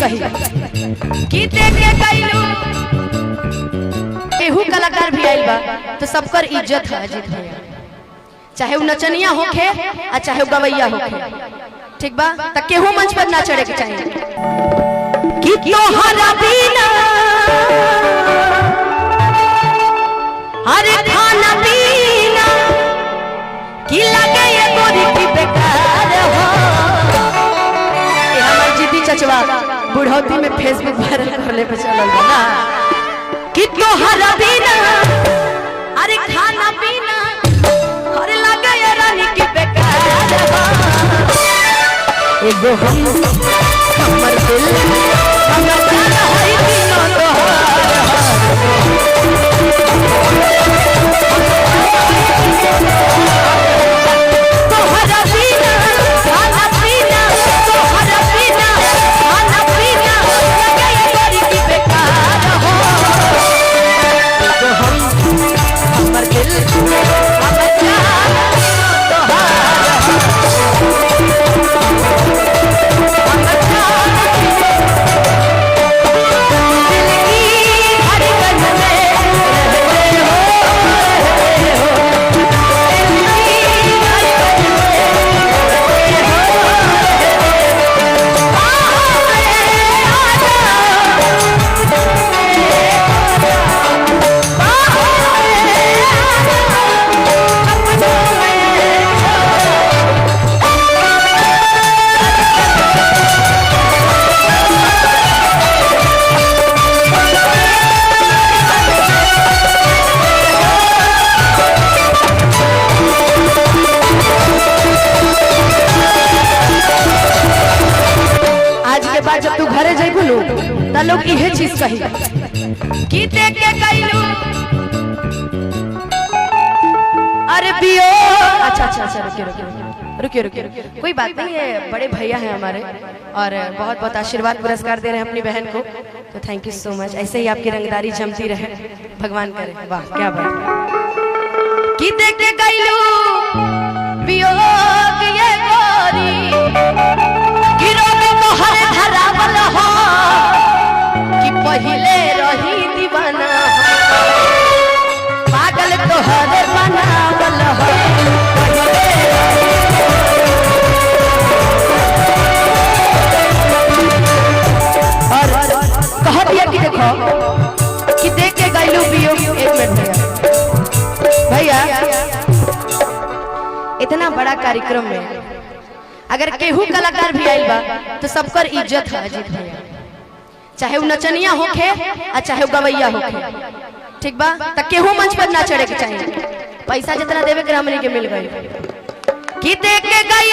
कही कि देखे गइलू केहू कलाकार भी आइल बा तो सबकर इज्जत है अजीत भैया, चाहे वो नचनिया होखे आ चाहे वो गवैया होखे, ठीक बा? त केहू मंच पर ना चढ़े के चाहिए कि तोहरा बिना अरे खाना पीना की लगे ये गोरी की बेकार हो। ये हमार जिद्दी चचवा बुढ़ौती में फेसबुक वायरल करले पे चलल बा ना कि तोहरा बिना अरे खाना पीना अरे लगे ये रानी की बेकार हो। एगो हमर दिल हमर जान है तीनों तोहार तोहरा बिना खाना पीना तोहरा बिना खाना पीना लगे ये गोरी की बेकार हो। एगो हमर दिल हमर जान तोहार जब तू घरे जइबू नु त लोग इहे चीज कही कि देखे गइलू अरे पियो। अच्छा अच्छा अच्छा रुकिए कोई बात नहीं है, बड़े भैया हैं हमारे और बहुत बहुत आशीर्वाद पुरस्कार दे रहे हैं अपनी बहन को, तो थैंक यू सो मच। ऐसे ही आपकी रंगदारी जमती रहे, भगवान करे। वाह क्या बात। कि देखे गइलू पियो ये गोरी हरे धरावल हो कि पहिले रही दीवाना पागल तोहरे बनावल हो। और कह दिया कि देखो कि देख के गइलू पियो। एक मिनट भैया, इतना बड़ा कार्यक्रम में अगर केहू कलाकार भी आइल बा तो सबकर इज्जत है अजीत भैया, चाहे वो नचनिया होखे आ चाहे वो गवैया होखे, ठीक बा? त केहू मंच पर ना चढ़े के चाहिए, पैसा जितना देवे के हमनी के मिल गई कि देख के गई।